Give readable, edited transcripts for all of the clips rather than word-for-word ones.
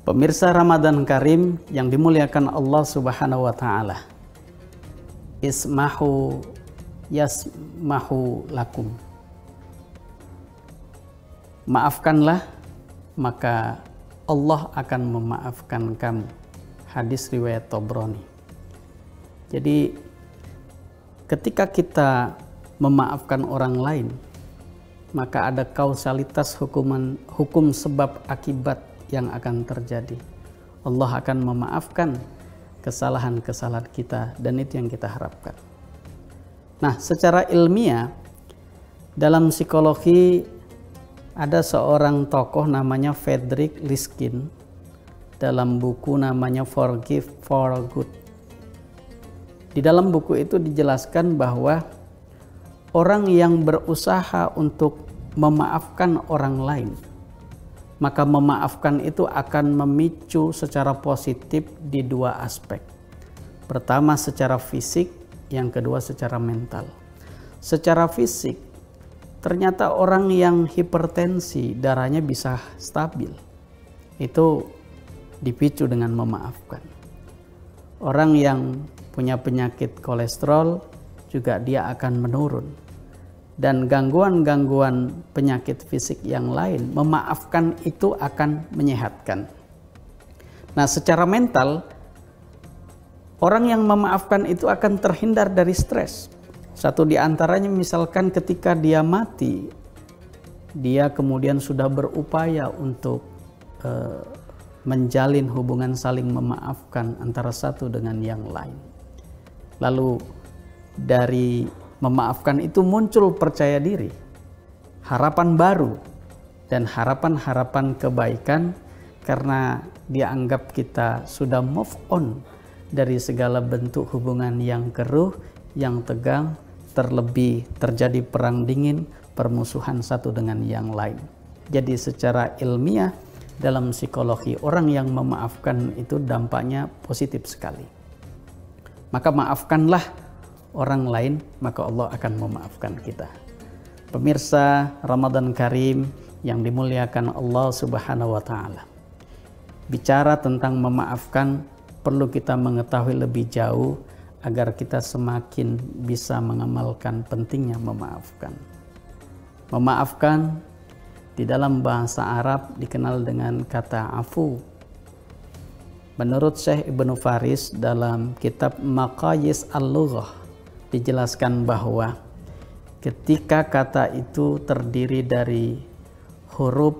Pemirsa Ramadan Karim yang dimuliakan Allah Subhanahu wa taala. Ismahu yasmahu lakum. Maafkanlah, maka Allah akan memaafkan kamu. Hadis riwayat Tabrani. Jadi ketika kita memaafkan orang lain, maka ada kausalitas hukum sebab akibat yang akan terjadi. Allah akan memaafkan kesalahan-kesalahan kita, dan itu yang kita harapkan. Nah, secara ilmiah dalam psikologi ada seorang tokoh namanya Frederick Liskin dalam buku namanya Forgive for Good. Di dalam buku itu dijelaskan bahwa orang yang berusaha untuk memaafkan orang lain, maka memaafkan itu akan memicu secara positif di dua aspek. Pertama secara fisik, yang kedua secara mental. Secara fisik, ternyata orang yang hipertensi darahnya bisa stabil. Itu dipicu dengan memaafkan. Orang yang punya penyakit kolesterol juga dia akan menurun. Dan gangguan-gangguan penyakit fisik yang lain, memaafkan itu akan menyehatkan. Nah, secara mental, orang yang memaafkan itu akan terhindar dari stres. Satu di antaranya misalkan ketika dia mati, dia kemudian sudah berupaya untuk menjalin hubungan saling memaafkan antara satu dengan yang lain. Lalu dari memaafkan itu muncul percaya diri, harapan baru, dan harapan-harapan kebaikan karena dianggap kita sudah move on dari segala bentuk hubungan yang keruh, yang tegang, terlebih terjadi perang dingin, permusuhan satu dengan yang lain. Jadi secara ilmiah dalam psikologi, orang yang memaafkan itu dampaknya positif sekali. Maka maafkanlah orang lain, maka Allah akan memaafkan kita. Pemirsa Ramadan Karim yang dimuliakan Allah Subhanahu wa taala. Bicara tentang memaafkan, perlu kita mengetahui lebih jauh agar kita semakin bisa mengamalkan pentingnya memaafkan. Memaafkan di dalam bahasa Arab dikenal dengan kata afu. Menurut Syekh Ibnu Faris dalam kitab Maqayis al-Lughah dijelaskan bahwa ketika kata itu terdiri dari huruf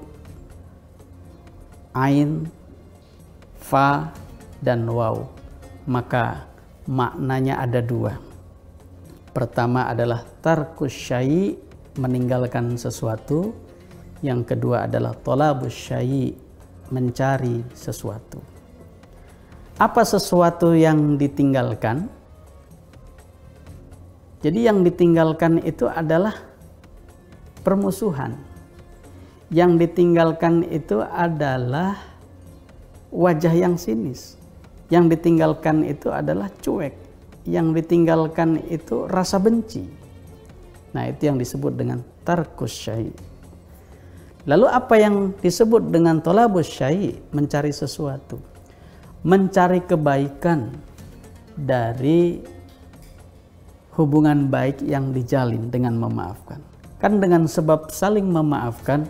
ain, fa, dan waw, maka maknanya ada dua. Pertama adalah tarkus syai', meninggalkan sesuatu. Yang kedua adalah tolabus syai', mencari sesuatu. Apa sesuatu yang ditinggalkan? Jadi yang ditinggalkan itu adalah permusuhan. Yang ditinggalkan itu adalah wajah yang sinis. Yang ditinggalkan itu adalah cuek. Yang ditinggalkan itu rasa benci. Nah, itu yang disebut dengan tarkus syai'. Lalu apa yang disebut dengan tolabus syai'? Mencari sesuatu. Mencari kebaikan dari hubungan baik yang dijalin dengan memaafkan. Kan dengan sebab saling memaafkan,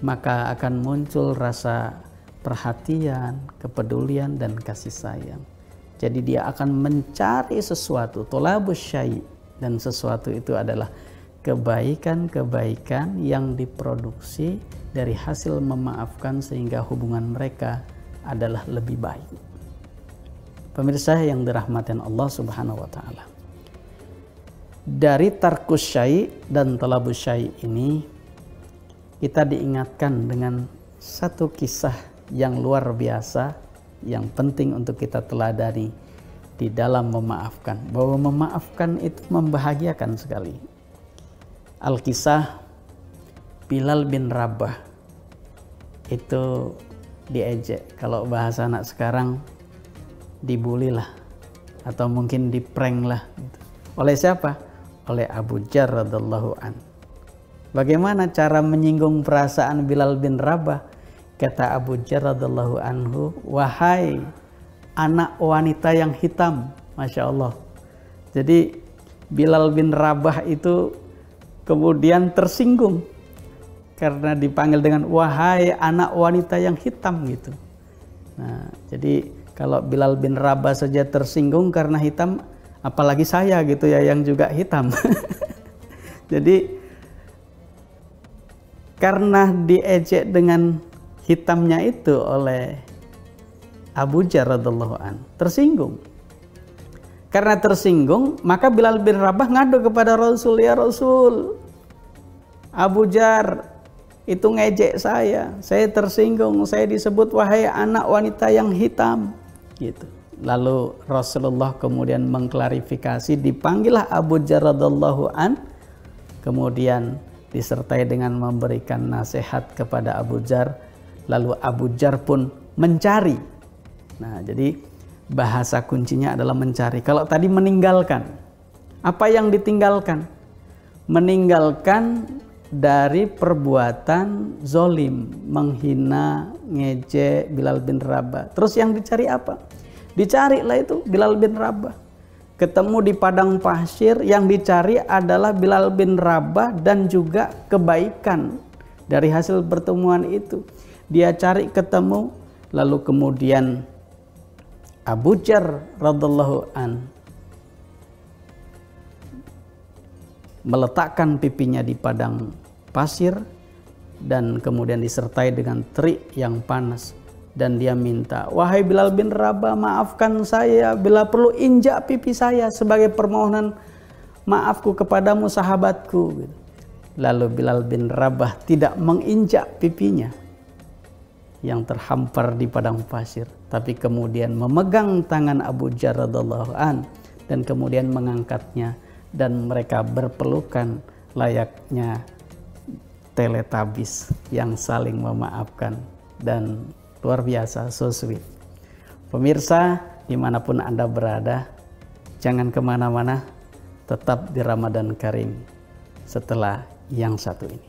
maka akan muncul rasa perhatian, kepedulian, dan kasih sayang. Jadi dia akan mencari sesuatu, tolabus syai', dan sesuatu itu adalah kebaikan-kebaikan yang diproduksi dari hasil memaafkan sehingga hubungan mereka adalah lebih baik. Pemirsa yang dirahmati Allah Subhanahu wa taala. Dari tarkus syai' dan talabus syai' ini kita diingatkan dengan satu kisah yang luar biasa yang penting untuk kita teladani di dalam memaafkan, bahwa memaafkan itu membahagiakan sekali. Al-kisah Bilal bin Rabah itu diejek, kalau bahasa anak sekarang dibully lah, atau mungkin diprank lah gitu. Oleh siapa? Oleh Abu Dzar radhiyallahu an. Bagaimana cara menyinggung perasaan Bilal bin Rabah Kata Abu Jar radhiyallahu anhu, wahai anak wanita yang hitam. Masya Allah. Jadi Bilal bin Rabah itu kemudian tersinggung karena dipanggil dengan wahai anak wanita yang hitam gitu. Nah, jadi kalau Bilal bin Rabah saja tersinggung karena hitam, apalagi saya gitu ya yang juga hitam. Jadi karena diejek dengan hitamnya itu oleh Abu Jar radhiyallahu an, tersinggung. Karena tersinggung, maka Bilal bin Rabah ngadu kepada Rasul, ya Rasul, Abu Jar itu ngejek saya tersinggung, saya disebut wahai anak wanita yang hitam, gitu. Lalu Rasulullah kemudian mengklarifikasi, dipanggillah Abu Jar radhiyallahu an, kemudian disertai dengan memberikan nasihat kepada Abu Jar. Lalu Abu Jar pun mencari. Nah, jadi bahasa kuncinya adalah mencari. Kalau tadi meninggalkan, apa yang ditinggalkan? Meninggalkan dari perbuatan zolim, menghina, ngejek Bilal bin Rabah. Terus yang dicari apa? Dicarilah itu Bilal bin Rabah. Ketemu di padang pasir, yang dicari adalah Bilal bin Rabah dan juga kebaikan dari hasil pertemuan itu. Dia cari ketemu, lalu kemudian Abu Jar radhiyallahu an meletakkan pipinya di padang pasir dan kemudian disertai dengan terik yang panas, dan dia minta, wahai Bilal bin Rabah, maafkan saya bila perlu injak pipi saya sebagai permohonan maafku kepadamu sahabatku. Lalu Bilal bin Rabah tidak menginjak pipinya yang terhampar di padang pasir, tapi kemudian memegang tangan Abu Jar radhiyallahu an dan kemudian mengangkatnya, dan mereka berpelukan layaknya teletabis yang saling memaafkan, dan luar biasa, so sweet. Pemirsa dimanapun Anda berada, jangan kemana-mana, tetap di Ramadan Karim setelah yang satu ini.